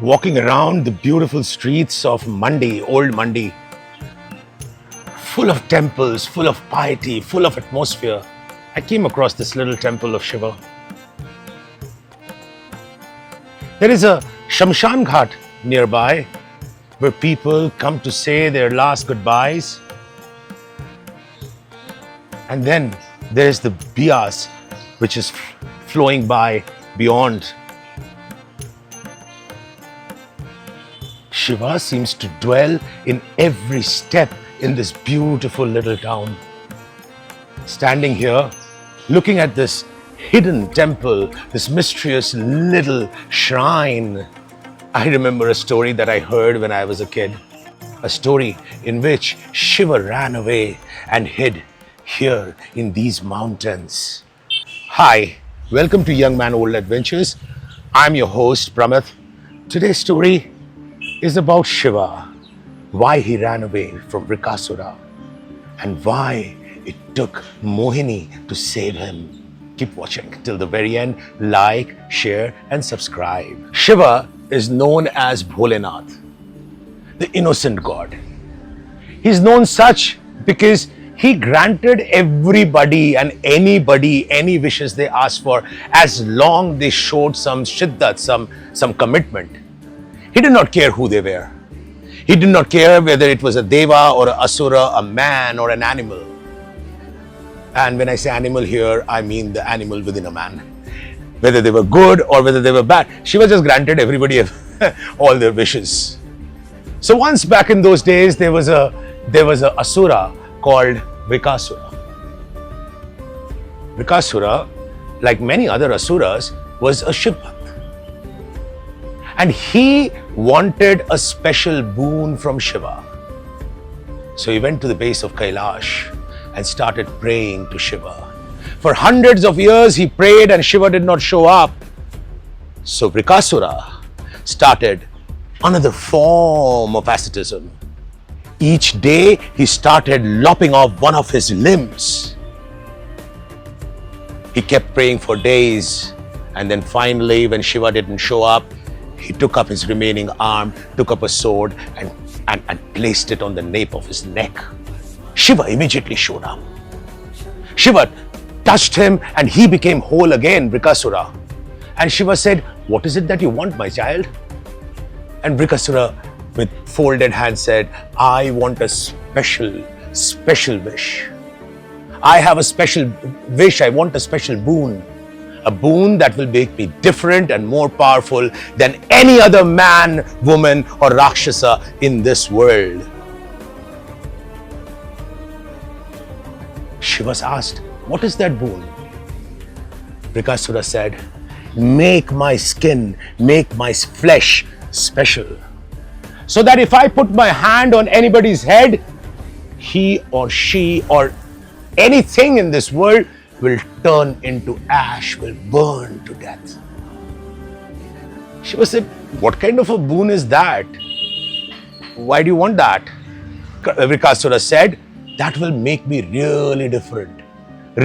walking around the beautiful streets of Mandi, old Mandi, full of temples, full of piety, full of atmosphere, I came across this little temple of Shiva. There is a Shamshan Ghat nearby where people come to say their last goodbyes. And then there is the Bias, which is flowing by beyond. Shiva seems to dwell in every step in this beautiful little town. Standing here, looking at this hidden temple, this mysterious little shrine, I remember a story that I heard when I was a kid. A story in which Shiva ran away and hid here in these mountains. Hi, welcome to Young Man Old Adventures. I'm your host, Pramath. Today's story is about Shiva, why he ran away from Bakasura, and why it took Mohini to save him. Keep watching till the very end. Like, share, and subscribe. Shiva is known as Bholenath, the innocent god. He's known such because he granted everybody and anybody any wishes they asked for, as long they showed some shiddat, some commitment. He did not care who they were. He did not care whether it was a deva or a asura, a man or an animal. And when I say animal here, I mean the animal within a man. Whether they were good or whether they were bad, Shiva just granted everybody all their wishes. So once back in those days, there was a asura called Bakasura. Bakasura, like many other asuras, was a Shiva. And he wanted a special boon from Shiva. So he went to the base of Kailash and started praying to Shiva. For hundreds of years he prayed and Shiva did not show up. So Bakasura started another form of asceticism. Each day he started lopping off one of his limbs. He kept praying for days, and then finally when Shiva didn't show up, he took up his remaining arm, took up a sword and placed it on the nape of his neck. Shiva immediately showed up. Shiva touched him and he became whole again, Bakasura. And Shiva said, "What is it that you want, my child?" And Bakasura, with folded hands, said, "I want a special wish. I have a special wish. I want a special boon. A boon that will make me different and more powerful than any other man, woman, or Rakshasa in this world." Shiva asked, "What is that boon?" Bakasura said, "Make my skin, make my flesh special, so that if I put my hand on anybody's head, he or she or anything in this world will turn into ash, will burn to death." Shiva said, "What kind of a boon is that? Why do you want that?" Bakasura said, "That will make me really different,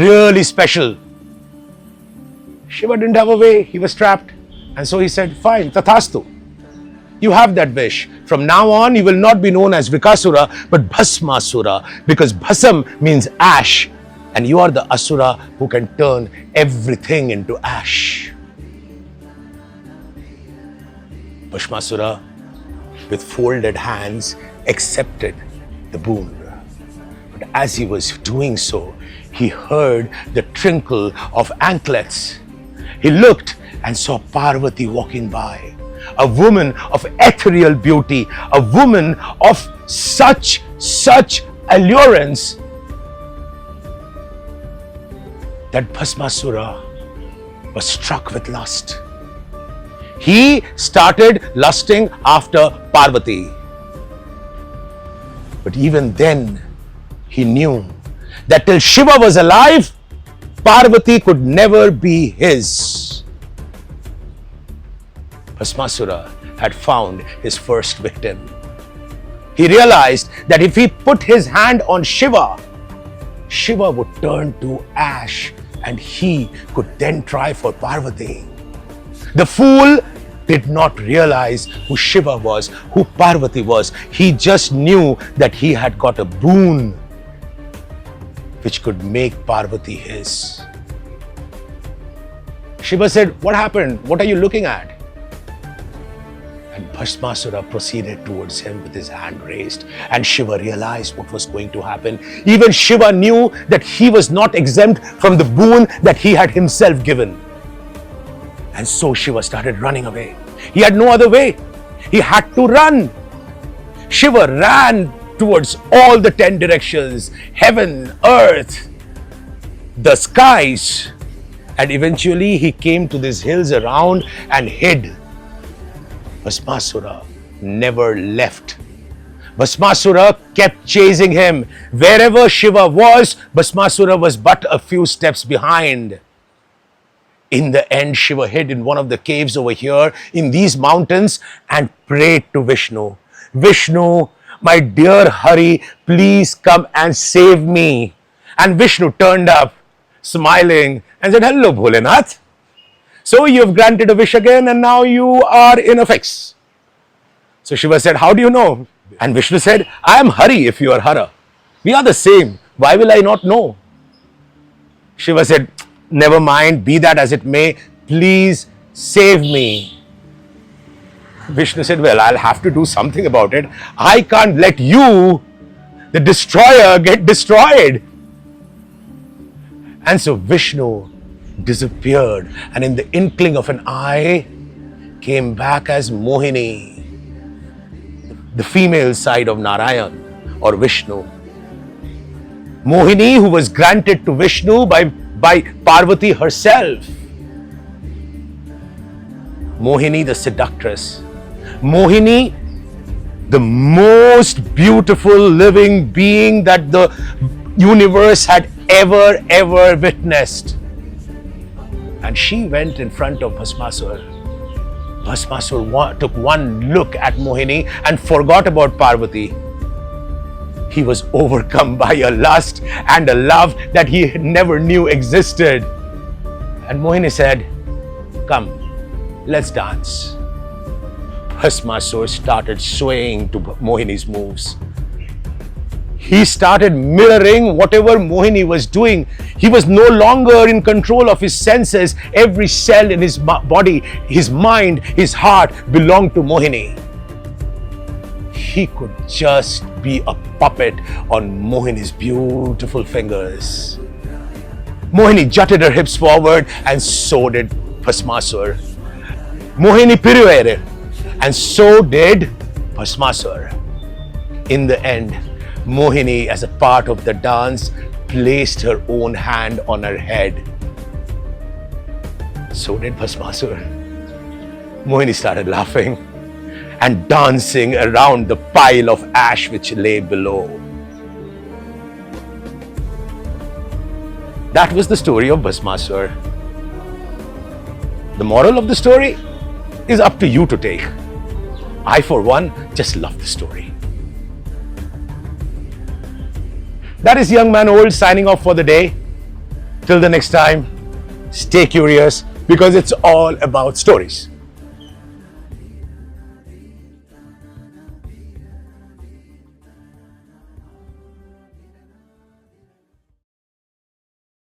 really special." Shiva didn't have a way, he was trapped. And so he said, "Fine, tathastu. You have that wish. From now on, you will not be known as Bakasura, but Bhasmasura, because Bhasam means ash. And you are the asura who can turn everything into ash." Bhasmasura, with folded hands, accepted the boon. But as he was doing so, he heard the trinkle of anklets. He looked and saw Parvati walking by, a woman of ethereal beauty, a woman of such allurance that Bhasmasura was struck with lust. He started lusting after Parvati. But even then, he knew that till Shiva was alive, Parvati could never be his. Bhasmasura had found his first victim. He realized that if he put his hand on Shiva, Shiva would turn to ash and he could then try for Parvati. The fool did not realize who Shiva was, who Parvati was. He just knew that he had got a boon which could make Parvati his. Shiva said, "What happened? What are you looking at?" And Bhasmasura proceeded towards him with his hand raised, and Shiva realized what was going to happen. Even Shiva knew that he was not exempt from the boon that he had himself given. And so Shiva started running away. He had no other way. He had to run. Shiva ran towards all the 10 directions, heaven, earth, the skies, and eventually he came to these hills around and hid. Bhasmasura never left. Bhasmasura kept chasing him. Wherever Shiva was, Bhasmasura was but a few steps behind. In the end, Shiva hid in one of the caves over here in these mountains and prayed to Vishnu. "Vishnu, my dear Hari, please come and save me." And Vishnu turned up, smiling, and said, "Hello, Bholenath. So you've granted a wish again and now you are in a fix." So Shiva said, "How do you know?" And Vishnu said, "I am Hari if you are Hara. We are the same. Why will I not know?" Shiva said, "Never mind, be that as it may, please save me." Vishnu said, "Well, I'll have to do something about it. I can't let you, the destroyer, get destroyed." And so Vishnu disappeared, and in the inkling of an eye came back as Mohini, the female side of Narayan or Vishnu. Mohini, who was granted to Vishnu by Parvati herself. Mohini, the seductress. Mohini, the most beautiful living being that the universe had ever witnessed. And she went in front of Bhasmasura. Bhasmasura took one look at Mohini and forgot about Parvati. He was overcome by a lust and a love that he never knew existed. And Mohini said, "Come, let's dance." Bhasmasura started swaying to Mohini's moves. He started mirroring whatever Mohini was doing. He was no longer in control of his senses. Every cell in his body, his mind, his heart belonged to Mohini. He could just be a puppet on Mohini's beautiful fingers. Mohini jutted her hips forward and so did Bhasmasura. Mohini pirouetted and so did Bhasmasura. In the end, Mohini, as a part of the dance, placed her own hand on her head. So did Bhasmasura. Mohini started laughing and dancing around the pile of ash which lay below. That was the story of Bhasmasura. The moral of the story is up to you to take. I, for one, just love the story. That is Young Man Old signing off for the day. Till the next time, stay curious because it's all about stories.